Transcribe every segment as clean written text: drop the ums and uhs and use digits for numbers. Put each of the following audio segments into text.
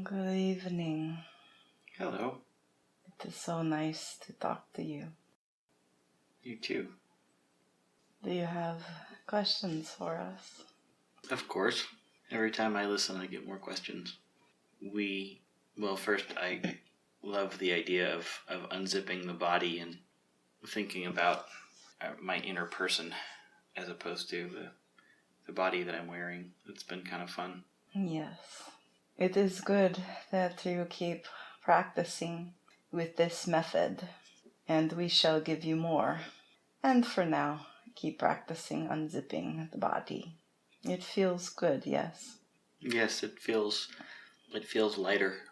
Good evening. Hello. It is so nice to talk to you. You too. Do you have questions for us? Of course. Every time I listen, I get more questions. First, I love the idea of unzipping the body and thinking about my inner person as opposed to the body that I'm wearing. It's been kind of fun. Yes. It is good that you keep practicing with this method, and we shall give you more. And for now, keep practicing unzipping the body. It feels good, yes? Yes, it feels lighter.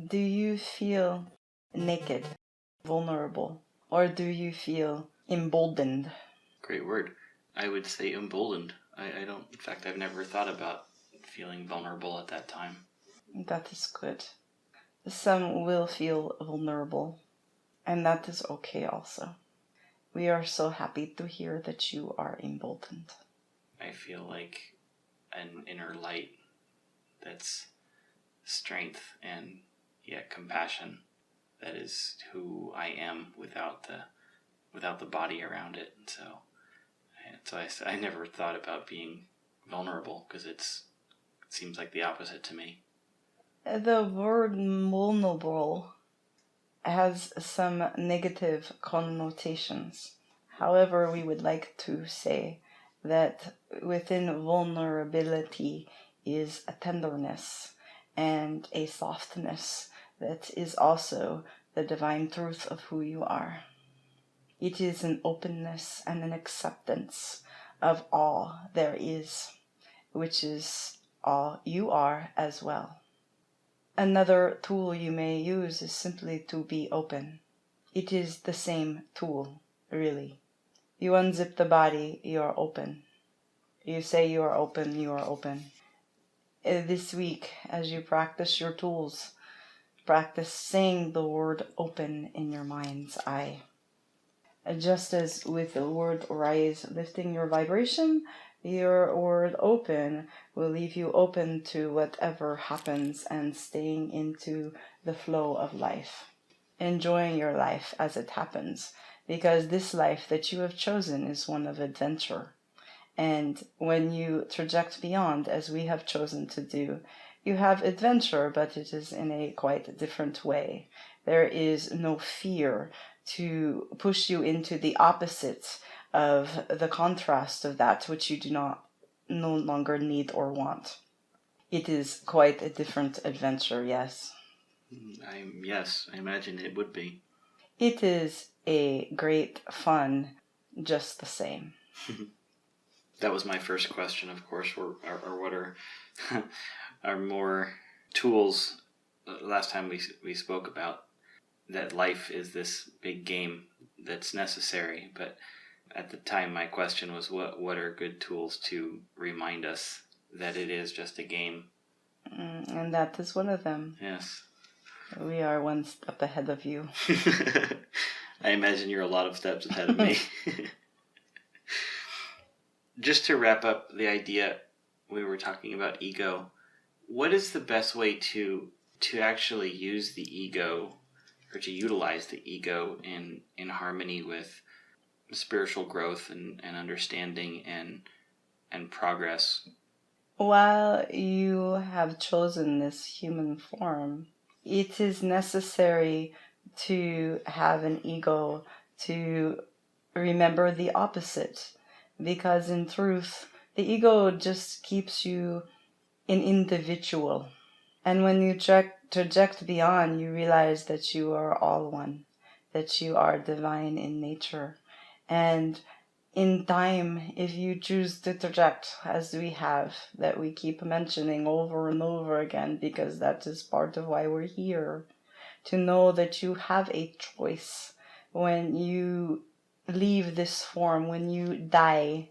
Do you feel naked, vulnerable, or do you feel emboldened? Great word. I would say emboldened. I don't, in fact, I've never thought about feeling vulnerable at that time. That is good. Some will feel vulnerable, and that is okay also. We are so happy to hear that you are emboldened. I feel like an inner light that's strength and yet compassion. That is who I am without the body around it. So I never thought about being vulnerable because it seems like the opposite to me. The word vulnerable has some negative connotations. However, we would like to say that within vulnerability is a tenderness and a softness that is also the divine truth of who you are. It is an openness and an acceptance of all there is, which is all you are as well. Another tool you may use is simply to be open. It is the same tool, really. You unzip the body, you are open. You say you are open, you are open. This week, as you practice your tools, practice saying the word open in your mind's eye. Just as with the word rise, lifting your vibration, your word open will leave you open to whatever happens and staying into the flow of life. Enjoying your life as it happens, because this life that you have chosen is one of adventure. And when you traject beyond, as we have chosen to do, you have adventure, but it is in a quite different way. There is no fear to push you into the opposite of the contrast of that which you do no longer need or want. It is quite a different adventure, yes. Yes, I imagine it would be. It is a great fun, just the same. That was my first question, of course, or what are more tools. Last time we spoke about that life is this big game that's necessary, but at the time my question was what are good tools to remind us that it is just a game? And that is one of them. Yes. We are one step ahead of you. I imagine you're a lot of steps ahead of me. Just to wrap up the idea, we were talking about ego. What is the best way to actually use the ego, or to utilize the ego in harmony with spiritual growth and understanding and progress? While you have chosen this human form, it is necessary to have an ego to remember the opposite, because in truth, the ego just keeps you an individual. And when you traject beyond, you realize that you are all one, that you are divine in nature. And in time, if you choose to traject, as we have, that we keep mentioning over and over again, because that is part of why we're here, to know that you have a choice when you leave this form, when you die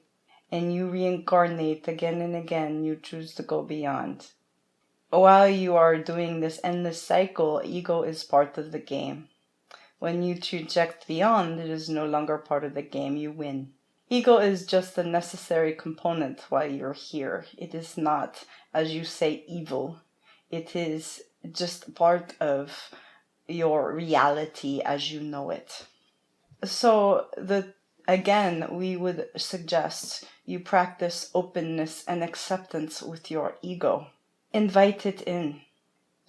and you reincarnate again and again, you choose to go beyond. While you are doing this endless cycle, ego is part of the game. When you traject beyond, it is no longer part of the game, you win. Ego is just a necessary component while you're here. It is not, as you say, evil. It is just part of your reality as you know it. So again, we would suggest you practice openness and acceptance with your ego. Invite it in.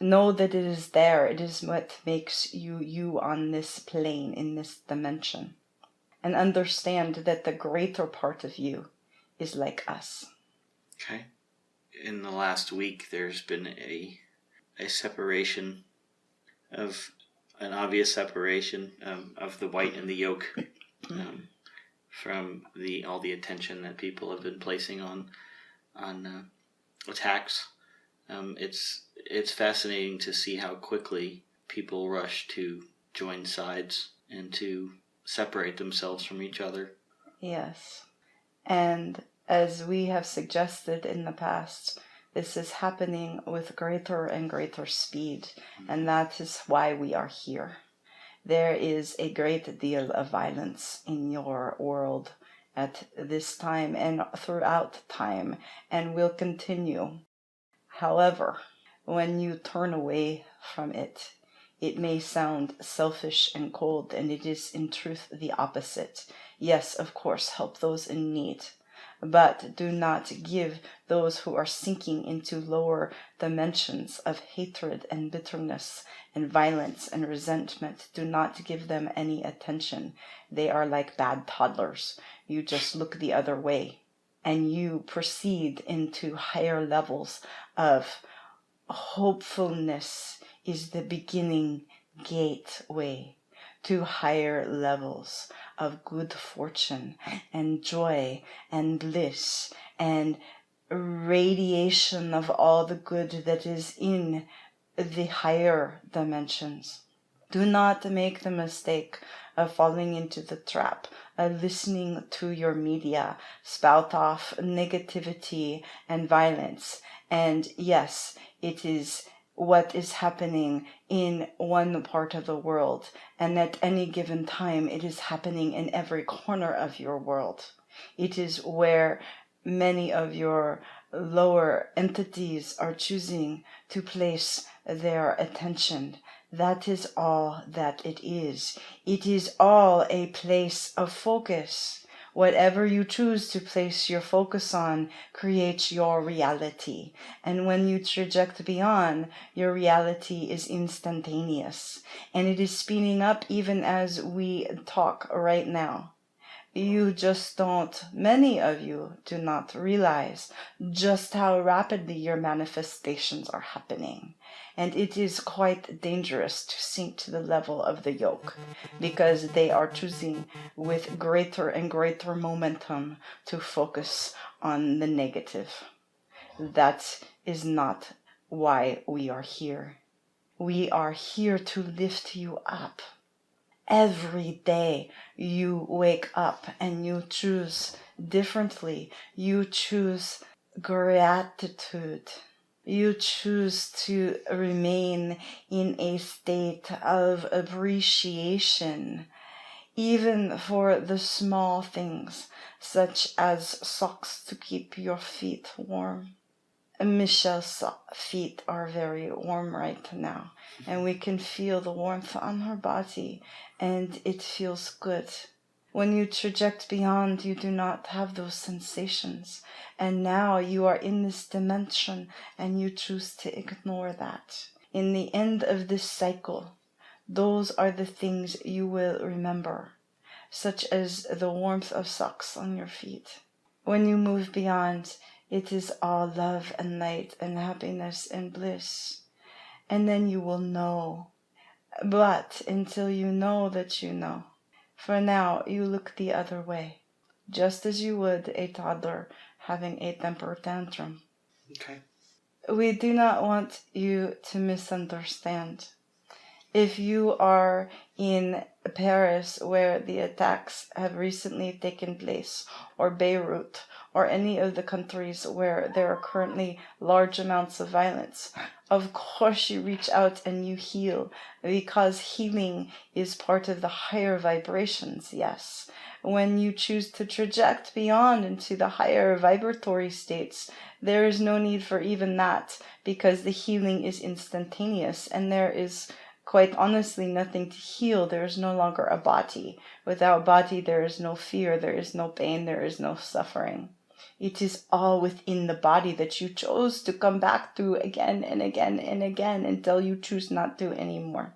Know that it is there. It is what makes you you on this plane, in this dimension. And understand that the greater part of you is like us. Okay. In the last week, there's been a separation of an obvious separation of the white and the yolk from all the attention that people have been placing on attacks. It's fascinating to see how quickly people rush to join sides and to separate themselves from each other. Yes. And as we have suggested in the past, this is happening with greater and greater speed, and that is why we are here. There is a great deal of violence in your world at this time and throughout time, and will continue. However, when you turn away from it, it may sound selfish and cold, and it is in truth the opposite. Yes, of course, help those in need, but do not give those who are sinking into lower dimensions of hatred and bitterness and violence and resentment, do not give them any attention. They are like bad toddlers. You just look the other way, and you proceed into higher levels of hopefulness is the beginning gateway to higher levels of good fortune and joy and bliss and radiation of all the good that is in the higher dimensions. Do not make the mistake of falling into the trap of listening to your media spout off negativity and violence. And yes, it is what is happening in one part of the world, and at any given time it is happening in every corner of your world. It is where many of your lower entities are choosing to place their attention. That is all that it is. It is all a place of focus. Whatever you choose to place your focus on creates your reality. And when you traject beyond, your reality is instantaneous. And it is speeding up even as we talk right now. You just don't, many of you do not realize just how rapidly your manifestations are happening. And it is quite dangerous to sink to the level of the yoke, because they are choosing with greater and greater momentum to focus on the negative. That is not why we are here. We are here to lift you up. Every day you wake up and you choose differently. You choose gratitude. You choose to remain in a state of appreciation, even for the small things, such as socks to keep your feet warm. Michelle's feet are very warm right now, and we can feel the warmth on her body, and it feels good. When you traject beyond, you do not have those sensations, and now you are in this dimension, and you choose to ignore that. In the end of this cycle, those are the things you will remember, such as the warmth of socks on your feet. When you move beyond, it is all love and light and happiness and bliss. And then you will know. But until you know that you know, for now you look the other way, just as you would a toddler having a temper tantrum. Okay. We do not want you to misunderstand. If you are in Paris, where the attacks have recently taken place, or Beirut, or any of the countries where there are currently large amounts of violence, of course you reach out and you heal, because healing is part of the higher vibrations, yes. When you choose to traject beyond into the higher vibratory states, there is no need for even that, because the healing is instantaneous, and there is quite honestly nothing to heal. There is no longer a body. Without body, there is no fear, there is no pain, there is no suffering. It is all within the body that you chose to come back to again and again and again until you choose not to anymore.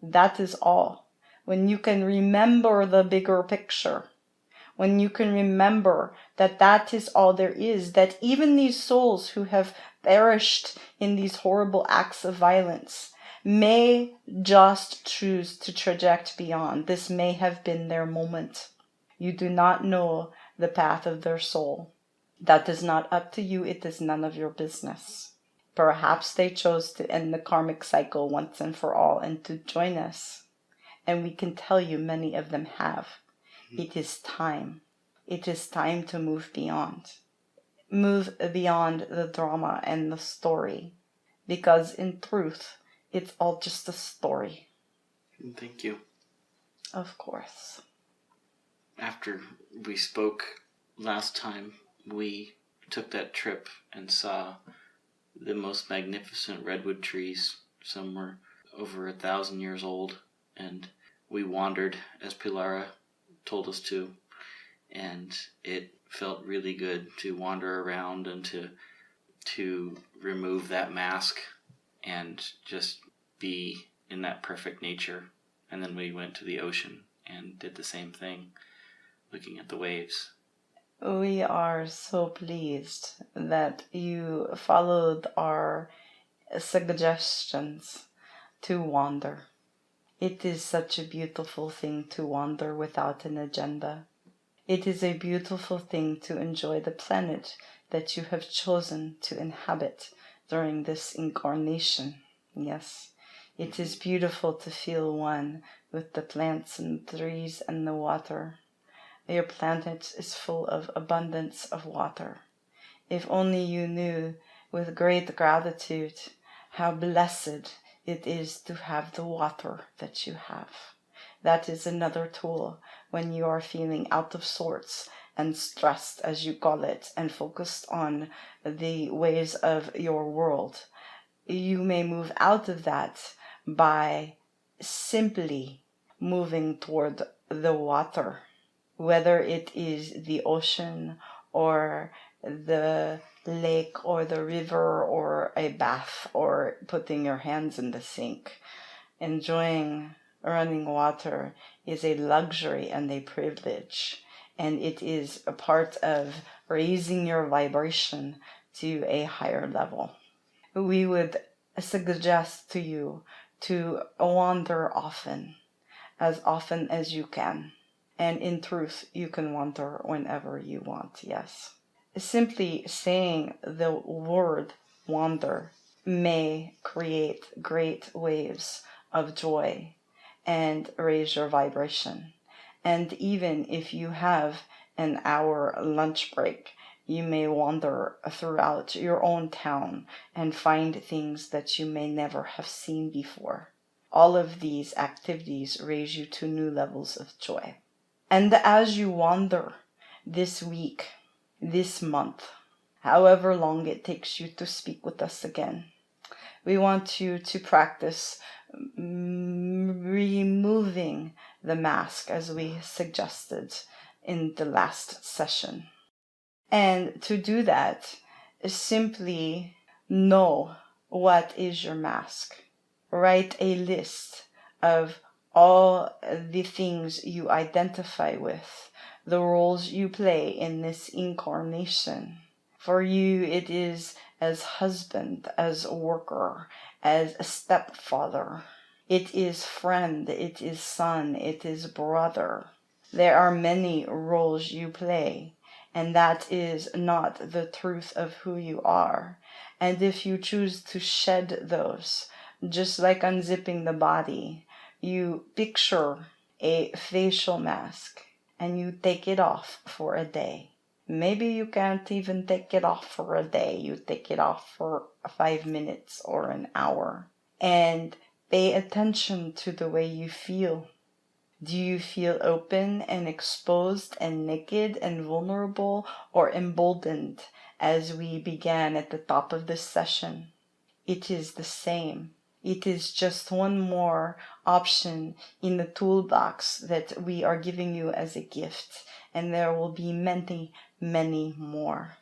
That is all. When you can remember the bigger picture, when you can remember that that is all there is, that even these souls who have perished in these horrible acts of violence may just choose to traject beyond. This may have been their moment. You do not know the path of their soul. That is not up to you. It is none of your business. Perhaps they chose to end the karmic cycle once and for all and to join us. And we can tell you many of them have. It is time. It is time to move beyond. Move beyond the drama and the story. Because in truth, it's all just a story. Thank you. Of course. After we spoke last time, we took that trip and saw the most magnificent redwood trees. Some were over 1,000 years old, and we wandered as Pilara told us to, and it felt really good to wander around and to remove that mask and just be in that perfect nature. And then we went to the ocean and did the same thing, looking at the waves. We are so pleased that you followed our suggestions to wander. It is such a beautiful thing to wander without an agenda. It is a beautiful thing to enjoy the planet that you have chosen to inhabit during this incarnation. Yes, it is beautiful to feel one with the plants and trees and the water. Your planet is full of abundance of water. If only you knew with great gratitude how blessed it is to have the water that you have. That is another tool when you are feeling out of sorts and stressed, as you call it, and focused on the ways of your world. You may move out of that by simply moving toward the water, whether it is the ocean or the lake or the river or a bath or putting your hands in the sink. Enjoying running water is a luxury and a privilege, and it is a part of raising your vibration to a higher level. We would suggest to you to wander often as you can. And in truth, you can wander whenever you want, yes. Simply saying the word wander may create great waves of joy and raise your vibration. And even if you have an hour lunch break, you may wander throughout your own town and find things that you may never have seen before. All of these activities raise you to new levels of joy. And as you wander this week, this month, however long it takes you to speak with us again, we want you to practice removing the mask as we suggested in the last session. And to do that, simply know what is your mask. Write a list of all the things you identify with, the roles you play in this incarnation. For you, it is as husband, as worker, as a stepfather. It is friend, it is son, it is brother. There are many roles you play, and that is not the truth of who you are. And if you choose to shed those, just like unzipping the body, you picture a facial mask and you take it off for a day. Maybe you can't even take it off for a day. You take it off for 5 minutes or an hour. And pay attention to the way you feel. Do you feel open and exposed and naked and vulnerable, or emboldened as we began at the top of this session? It is the same. It is just one more option in the toolbox that we are giving you as a gift, and there will be many, many more.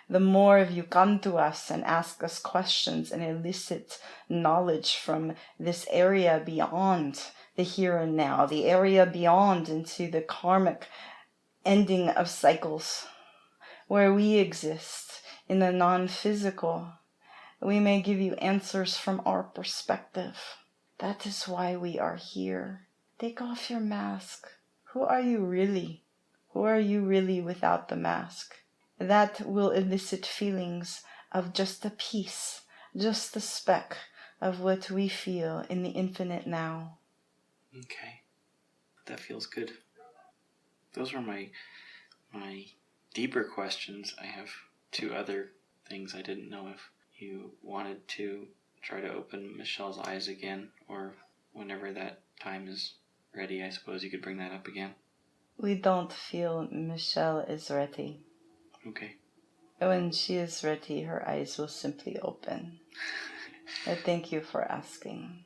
The more of you come to us and ask us questions and elicit knowledge from this area beyond the here and now, the area beyond into the karmic ending of cycles, where we exist in the non-physical, we may give you answers from our perspective. That is why we are here. Take off your mask. Who are you really? Who are you really without the mask? That will elicit feelings of just a piece, just a speck of what we feel in the infinite now. Okay. That feels good. Those were my deeper questions. I have 2 other things I didn't know if you wanted to try to open Michelle's eyes again, or whenever that time is ready, I suppose you could bring that up again. We don't feel Michelle is ready. Okay. When she is ready, her eyes will simply open. Thank you for asking.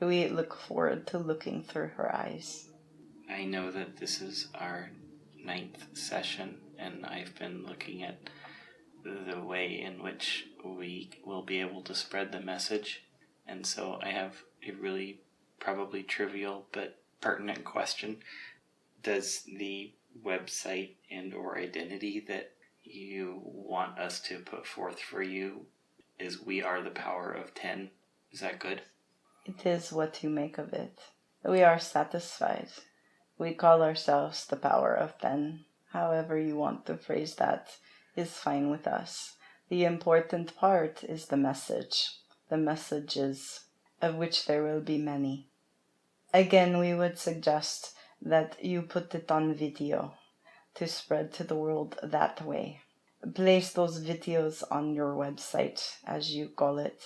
We look forward to looking through her eyes. I know that this is our 9th session, and I've been looking at the way in which we will be able to spread the message. And so I have a really probably trivial but pertinent question. Does the website and or identity that you want us to put forth for you is We Are the Power of 10? Is that good? It is what you make of it. We are satisfied. We call ourselves the Power of 10. However you want to phrase that is fine with us. The important part is the message. The messages, of which there will be many. Again, we would suggest that you put it on video to spread to the world that way. Place those videos on your website, as you call it.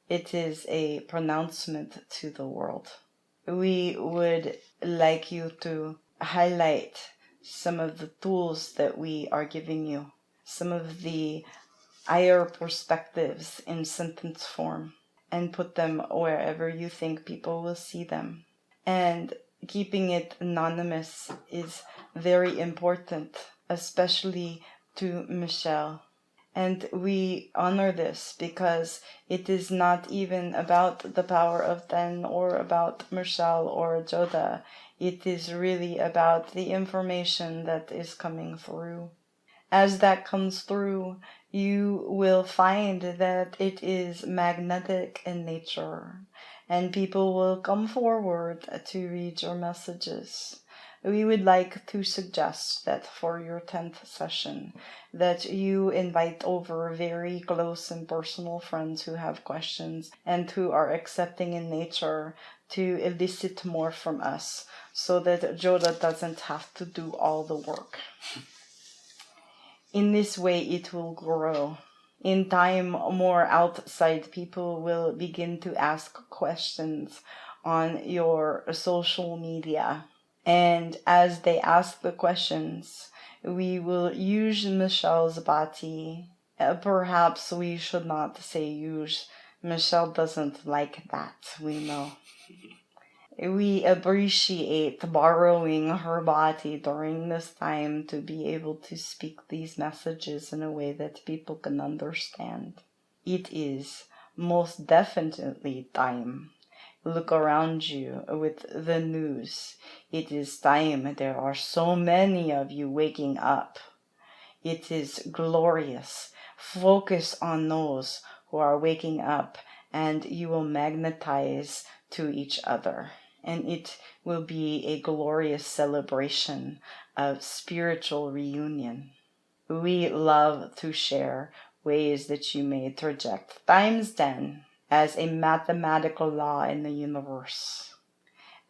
It is a pronouncement to the world. We would like you to highlight some of the tools that we are giving you, some of the higher perspectives in sentence form, and put them wherever you think people will see them. And keeping it anonymous is very important, especially to Michelle. And we honor this because it is not even about the Power of 10 or about Michelle or Joda. It is really about the information that is coming through. As that comes through, you will find that it is magnetic in nature, and people will come forward to read your messages. We would like to suggest that for your 10th session, that you invite over very close and personal friends who have questions and who are accepting in nature to elicit more from us, so that Joda doesn't have to do all the work. In this way, it will grow. In time, more outside people will begin to ask questions on your social media. And as they ask the questions, we will use Michelle's body. Perhaps we should not say use. Michelle doesn't like that, we know. We appreciate borrowing her body during this time to be able to speak these messages in a way that people can understand. It is most definitely time. Look around you with the news. It is time. There are so many of you waking up. It is glorious. Focus on those who are waking up, and you will magnetize to each other. And it will be a glorious celebration of spiritual reunion. We love to share ways that you may traject times 10 as a mathematical law in the universe.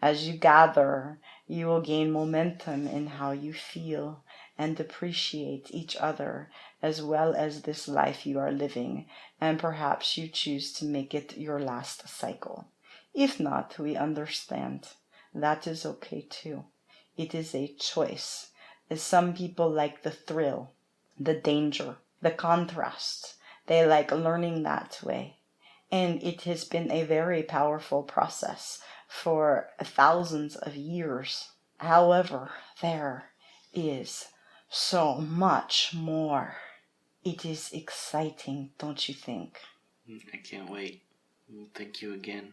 As you gather, you will gain momentum in how you feel, and appreciate each other as well as this life you are living, and perhaps you choose to make it your last cycle. If not, we understand. That is okay too. It is a choice. As some people like the thrill, the danger, the contrast. They like learning that way. And it has been a very powerful process for thousands of years. However, there is so much more. It is exciting, don't you think? I can't wait. Thank you again.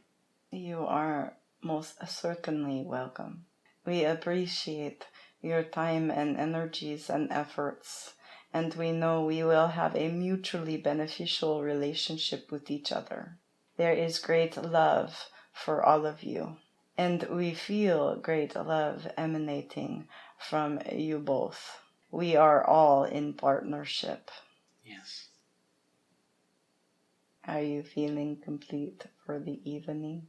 You are most certainly welcome. We appreciate your time and energies and efforts, and we know we will have a mutually beneficial relationship with each other. There is great love for all of you, and we feel great love emanating from you both. We are all in partnership. Yes. Are you feeling complete for the evening?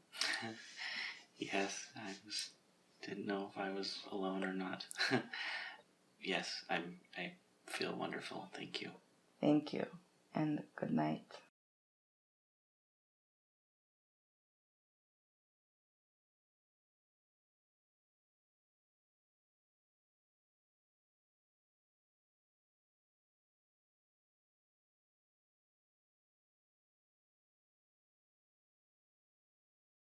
Yes, didn't know if I was alone or not. Yes, I feel wonderful. Thank you. Thank you, and good night.